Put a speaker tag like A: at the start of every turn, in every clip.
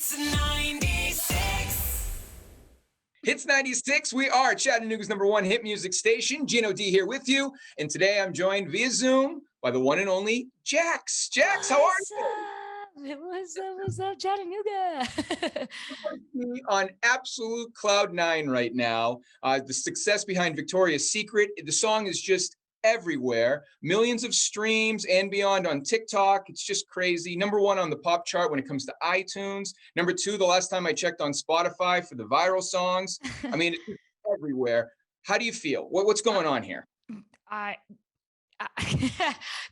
A: Hits 96.
B: Hits 96, we are Chattanooga's #1 hit music station. Gino D here with you. And today I'm joined via Zoom by the one and only Jax. Jax, how are you?
C: What's up, Chattanooga?
B: On absolute cloud nine right now. The success behind Victoria's Secret, the song is just everywhere. Millions of streams and beyond on TikTok. It's just crazy. #1 on the pop chart when it comes to iTunes. #2, the last time I checked on Spotify for the viral songs. I mean, it's everywhere. How do you feel? What's going on here?
C: I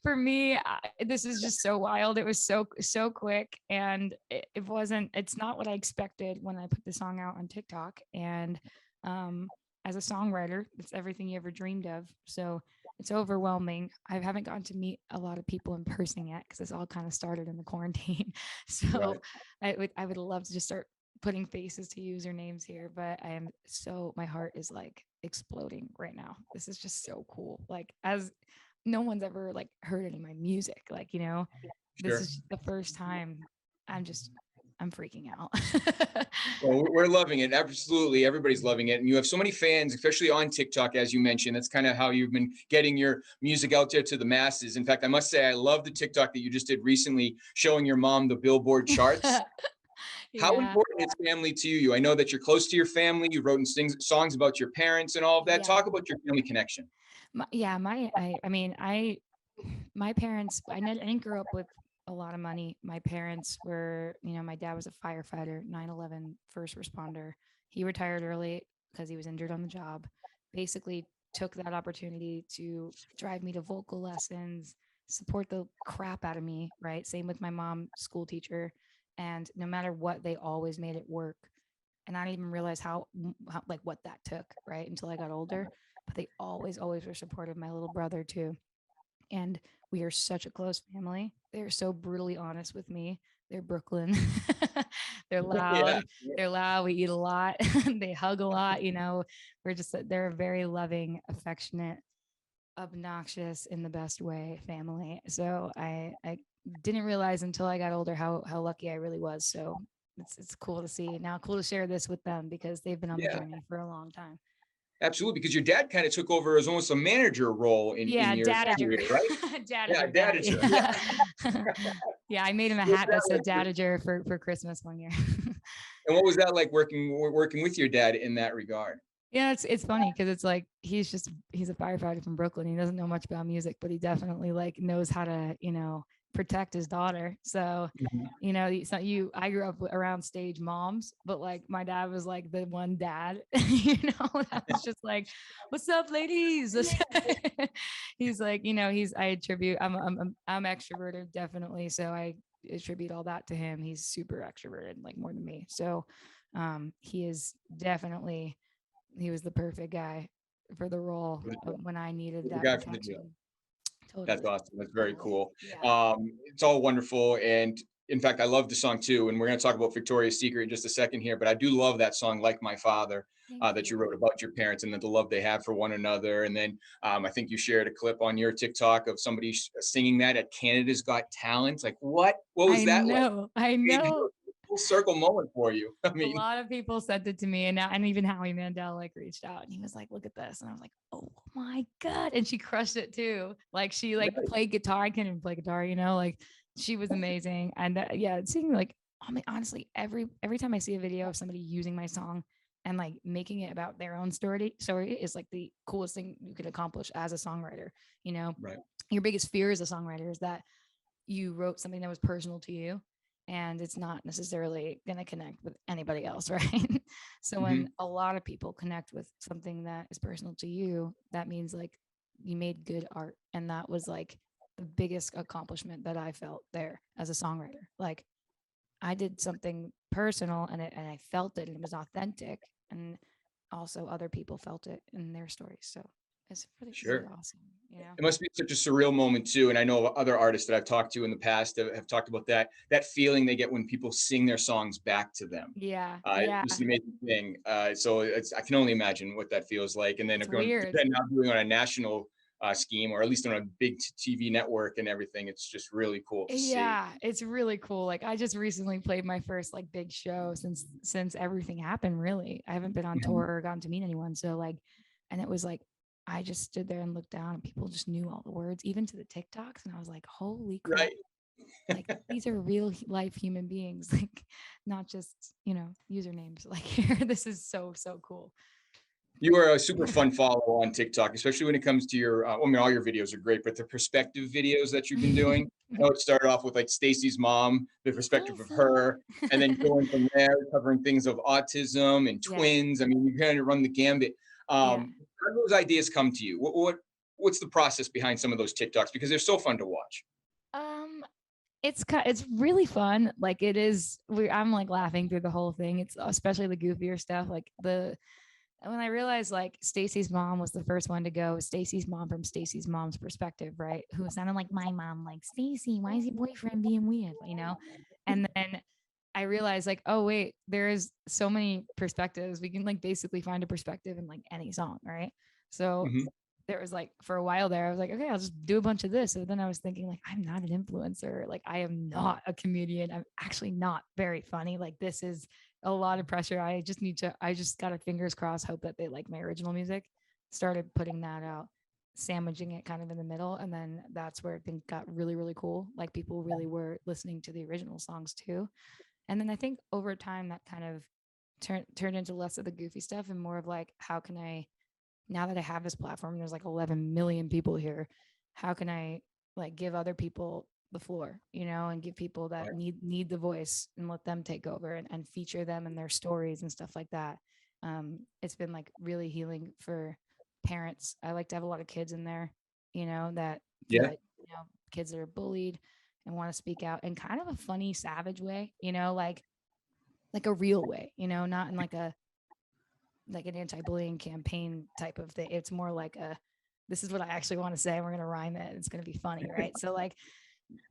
C: for me, this is just so wild. It was so quick, and it wasn't. It's not what I expected when I put the song out on TikTok. And as a songwriter, it's everything you ever dreamed of. So it's overwhelming. I haven't gotten to meet a lot of people in person yet because this all kind of started in the quarantine. So I would love to just start putting faces to usernames here, but my heart is like exploding right now. This is just so cool. Like, as no one's ever like heard any of my music, like, this is the first time. I'm freaking out.
B: Well, we're loving it. Absolutely. Everybody's loving it. And you have so many fans, especially on TikTok, as you mentioned. That's kind of how you've been getting your music out there to the masses. In fact, I must say, I love the TikTok that you just did recently showing your mom the Billboard charts. How
C: Yeah.
B: important is family to you? I know that you're close to your family. You wrote songs about your parents and all of that.
C: Yeah.
B: Talk about your family connection.
C: My parents, I didn't grow up with a lot of money. My parents were, my dad was a firefighter, 9/11 first responder. He retired early because he was injured on the job. Basically took that opportunity to drive me to vocal lessons, support the crap out of me, right? Same with my mom, school teacher. And no matter what, they always made it work. And I didn't even realize how like what that took, right? Until I got older. But they always were supportive. My little brother too. And we are such a close family. They're so brutally honest with me. They're Brooklyn. They're loud.
B: Yeah.
C: They're loud. We eat a lot. They hug a lot. They're a very loving, affectionate, obnoxious in the best way family. So I didn't realize until I got older how lucky I really was. So it's cool to see now. Cool to share this with them because they've been on the
B: Yeah.
C: journey for a long time.
B: Absolutely, because your dad kind of took over as almost a manager role in your
C: dadager,
B: career, right?
C: dadager,
B: Dadager.
C: Yeah. Yeah, I made him a hat that said dadager for Christmas one year.
B: And what was that like working with your dad in that regard?
C: Yeah, it's funny because it's like he's a firefighter from Brooklyn. He doesn't know much about music, but he definitely like knows how to protect his daughter. So I grew up around stage moms, but like my dad was like the one dad, that was just like, "What's up, ladies?" He's like, I attribute. I'm extroverted definitely, so I attribute all that to him. He's super extroverted, like more than me. So, he is definitely. He was the perfect guy for the role when I needed
B: The
C: that
B: guy for the job.
C: protection. Totally.
B: That's awesome. That's very cool.
C: Yeah.
B: It's all wonderful. And in fact, I love the song too. And we're going to talk about Victoria's Secret in just a second here, but I do love that song, Like My Father, that you wrote about your parents and the love they have for one another. And then I think you shared a clip on your TikTok of somebody singing that at Canada's Got Talent. Like, what was that like?
C: I know.
B: Full circle moment for you. I mean,
C: A lot of people sent it to me, and even Howie Mandel like reached out, and he was like, "Look at this," and I was like, "Oh my god!" And she crushed it too. Like she played guitar. I can't even play guitar, like she was amazing. And seeing like, I mean, honestly, every time I see a video of somebody using my song and like making it about their own story is like the coolest thing you could accomplish as a songwriter.
B: right.
C: Your biggest fear as a songwriter is that you wrote something that was personal to you and it's not necessarily going to connect with anybody else, right? So when a lot of people connect with something that is personal to you, that means like you made good art. And that was like the biggest accomplishment that I felt there as a songwriter. Like I did something personal and I felt it and it was authentic, and also other people felt it in their stories. So it's really awesome.
B: It must be such a surreal moment too. And I know other artists that I've talked to in the past have talked about that feeling they get when people sing their songs back to them.
C: Yeah.
B: It's an amazing thing. So I can only imagine what that feels like. And then
C: It's
B: going
C: weird.
B: then now doing on a national scheme, or at least on a big TV network and everything. It's just really cool to see.
C: Yeah, it's really cool. Like I just recently played my first like big show since everything happened, really. I haven't been on
B: Mhm.
C: tour or gotten to meet anyone. So like, and it was like I just stood there and looked down and people just knew all the words, even to the TikToks. And I was like, holy crap.
B: Right.
C: Like these are real life human beings, like not just, usernames. Like here, this is so, so cool.
B: You are a super fun follow on TikTok, especially when it comes to your. I mean, all your videos are great, but the perspective videos that you've been doing. I know it started off with like Stacy's mom, the perspective of
C: Stacy.
B: her, and then going from there, covering things of autism and
C: Yeah.
B: twins. I mean, you kind of run the gambit.
C: Yeah.
B: How do those ideas come to you? What's the process behind some of those TikToks? Because they're so fun to watch.
C: Um, it's really fun. Like it is. I'm like laughing through the whole thing. It's especially the goofier stuff. Like when I realized like Stacy's mom was the first one to go, Stacy's mom from Stacy's mom's perspective, right? Who sounded like my mom, like Stacy, why is your boyfriend being weird? And then I realized like, oh wait, there is so many perspectives. We can like basically find a perspective in like any song, right? So
B: Mhm.
C: there was like for a while there, I was like, okay, I'll just do a bunch of this. So then I was thinking, like, I'm not an influencer. Like, I am not a comedian. I'm actually not very funny. Like, this is a lot of pressure. I just got a fingers crossed, hope that they like my original music. Started putting that out, sandwiching it kind of in the middle. And then that's where it got really, really cool. Like, people really were listening to the original songs too. And then I think over time that kind of turned into less of the goofy stuff and more of like, how can I, now that I have this platform, there's like 11 million people here. How can I like give other people the floor, and give people that
B: Right.
C: need the voice and let them take over and feature them and their stories and stuff like that. It's been like really healing for parents. I like to have a lot of kids in there, that
B: Yeah.
C: kids that are bullied and want to speak out in kind of a funny, savage way, like a real way, not in like an anti-bullying campaign type of thing. It's more like this is what I actually want to say. We're gonna rhyme it. It's gonna be funny, right? So like,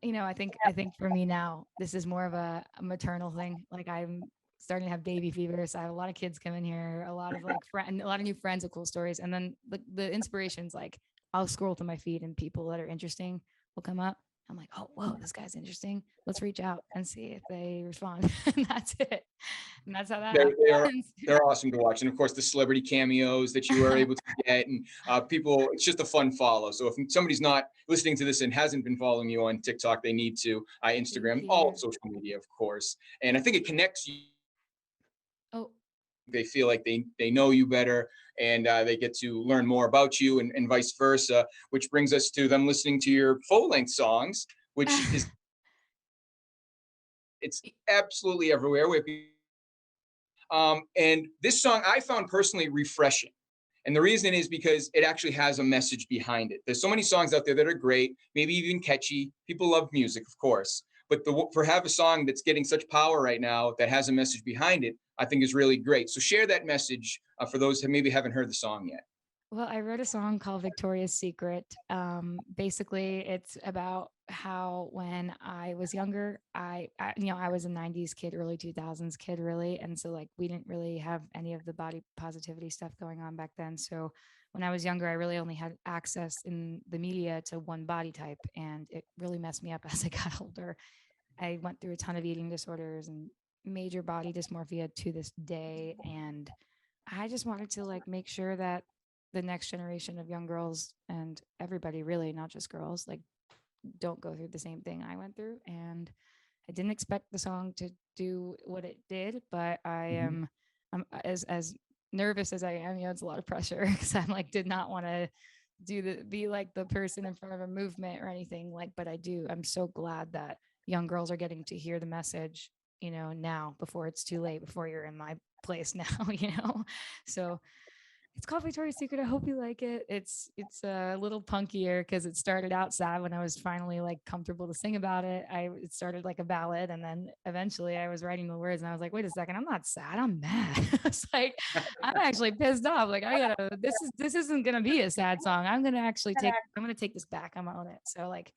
C: I think for me now, this is more of a maternal thing. Like I'm starting to have baby fever. So I have a lot of kids come in here, a lot of like a lot of new friends with cool stories. And then the inspirations, like I'll scroll through my feed and people that are interesting will come up. I'm like, oh, whoa, this guy's interesting. Let's reach out and see if they respond. And that's it. And that's how that
B: They are
C: happens.
B: they're awesome to watch, and of course the celebrity cameos that you are able to get, and people. It's just a fun follow. So if somebody's not listening to this and hasn't been following you on TikTok, they need to.
C: Thank
B: Instagram, all
C: you.
B: social media, of course, and I think it connects you.
C: Oh,
B: They feel like they know you better, and they get to learn more about you, and vice versa. Which brings us to them listening to your full length songs, which is it's absolutely everywhere. And this song I found personally refreshing. And the reason is because it actually has a message behind it. There's so many songs out there that are great, maybe even catchy. People love music, of course. But for have a song that's getting such power right now that has a message behind it, I think is really great. So share that message for those who maybe haven't heard the song yet.
C: well, I wrote a song called Victoria's Secret. Basically, it's about how when I was younger, I was a 90s kid, early 2000s kid, really. And so, like, we didn't really have any of the body positivity stuff going on back then. So, when I was younger, I really only had access in the media to one body type. And it really messed me up as I got older. I went through a ton of eating disorders and major body dysmorphia to this day. And I just wanted to like make sure that the next generation of young girls and everybody really, not just girls, like don't go through the same thing I went through. And I didn't expect the song to do what it did, but
B: Mhm.
C: I'm as nervous as I am, it's a lot of pressure because I'm like did not want to be like the person in front of a movement or anything like, but I'm so glad that young girls are getting to hear the message, now before it's too late, before you're in my place now. So it's called Victoria's Secret. I hope you like it. It's a little punkier because it started out sad when I was finally like comfortable to sing about it. It started like a ballad, and then eventually I was writing the words, and I was like, wait a second, I'm not sad, I'm mad. It's like I'm actually pissed off. Like I gotta. This isn't gonna be a sad song. I'm gonna take this back. I'm gonna own it. So like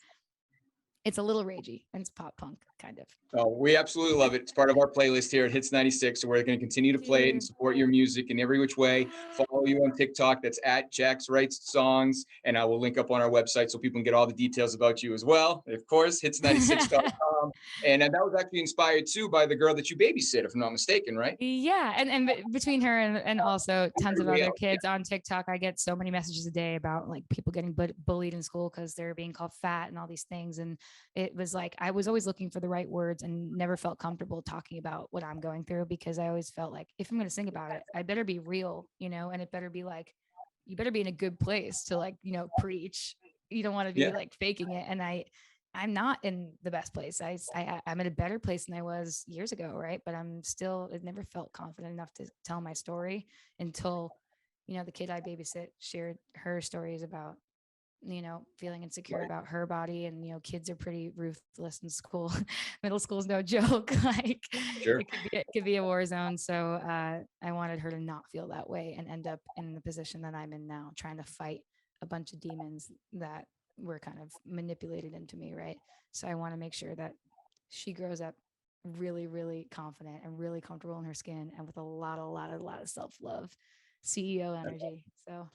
C: it's a little ragey and it's pop punk kind of.
B: Oh, we absolutely love it. It's part of our playlist here at Hits 96. So we're going to continue to
C: Thank
B: play it and
C: you.
B: support your music in every which way. Follow follow you on TikTok. That's at Jax Writes Songs. And I will link up on our website so people can get all the details about you as well. Of course, hits96.com. And that was actually inspired too by the girl that you babysit, if I'm not mistaken, right?
C: Yeah, and between her and also tons of
B: Everybody
C: other
B: else,
C: kids on TikTok, I get so many messages a day about like people getting bullied in school because they're being called fat and all these things. And it was like I was always looking for the right words and never felt comfortable talking about what I'm going through, because I always felt like if I'm going to sing about it, I better be real, and it better be like, you better be in a good place to like, preach. You don't want to be
B: Yeah.
C: like faking it. And I'm not in the best place. I'm in a better place than I was years ago, right? But I never felt confident enough to tell my story until, the kid I babysit shared her stories about, feeling insecure
B: Right.
C: about her body. And, kids are pretty ruthless in school. Middle school's no joke. Like
B: Sure.
C: it could be a war zone. So I wanted her to not feel that way and end up in the position that I'm in now, trying to fight a bunch of demons that were kind of manipulated into me, right? So I want to make sure that she grows up really, really confident and really comfortable in her skin and with a lot of self-love, CEO energy. So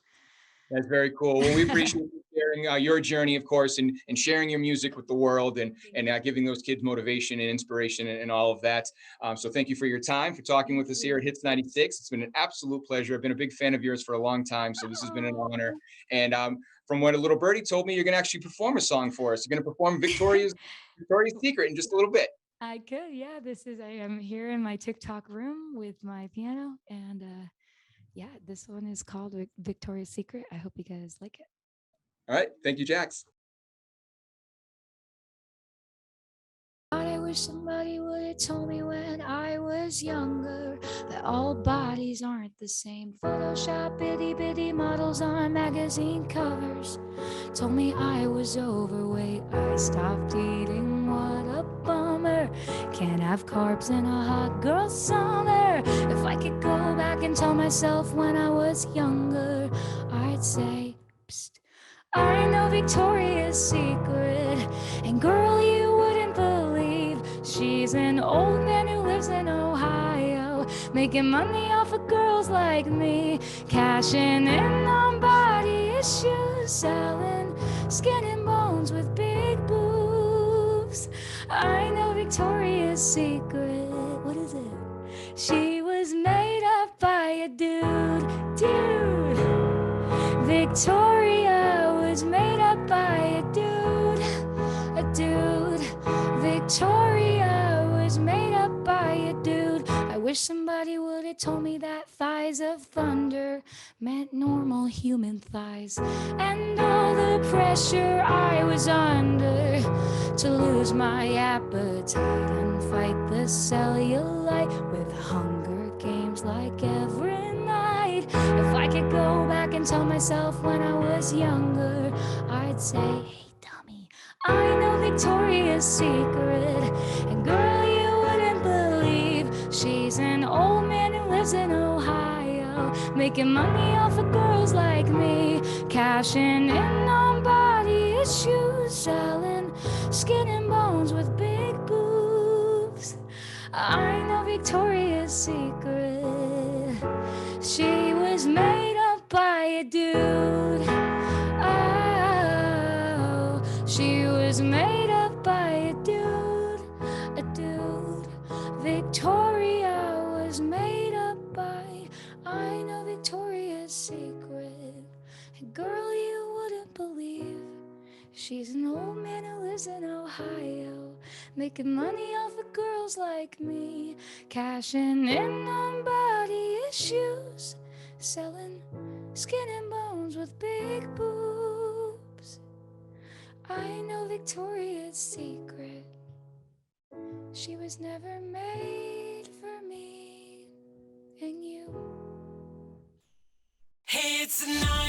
B: That's very cool. Well, we appreciate you sharing your journey, of course, and sharing your music with the world, and giving those kids motivation and inspiration and all of that. So thank you for your time, for talking with us here at Hits 96. It's been an absolute pleasure. I've been a big fan of yours for a long time, so this has been an honor. And from what a little birdie told me, you're going to actually perform a song for us. You're going to perform Victoria's Secret in just a little bit.
C: I could, yeah. I am here in my TikTok room with my piano, and yeah, this one is called Victoria's Secret. I hope you guys like it.
B: All right. Thank you, Jax.
C: I wish somebody would have told me when I was younger that all bodies aren't the same. Photoshop itty bitty models on magazine covers told me I was overweight. I stopped eating, what a bummer. Can't have carbs in a hot girl summer. If I could go back and tell myself when I was younger, I'd say, psst, I know Victoria's Secret, and girl, you wouldn't believe she's an old man who lives in Ohio, making money off of girls like me, cashing in on body issues, selling skin and bones with big boobs. I know Victoria's Secret. What is it? She was made up by a dude. Victoria was made up by a dude. Victoria was made up by a dude. I wish somebody would have told me that thighs of thunder meant normal human thighs, and all the pressure I was under to lose my appetite and fight the cellulite with Hunger Games like every night. If I could go back and tell myself when I was younger, I'd say, hey dummy, I know Victoria's Secret, and girl, you wouldn't believe she's an old man who lives in Ohio, making money off of girls like me, cashing in on body issues, selling skin and bones with big boobs. I know Victoria's Secret. She was made up by a dude. Oh, she was made up by a dude. Victoria was made up by, I know Victoria's Secret. And girl, you wouldn't believe she's an old man who lives in Ohio, making money off of girls like me, cashing in on body issues, selling skin and bones with big boobs. I know Victoria's Secret. She was never made for me and you.
A: Hits 96.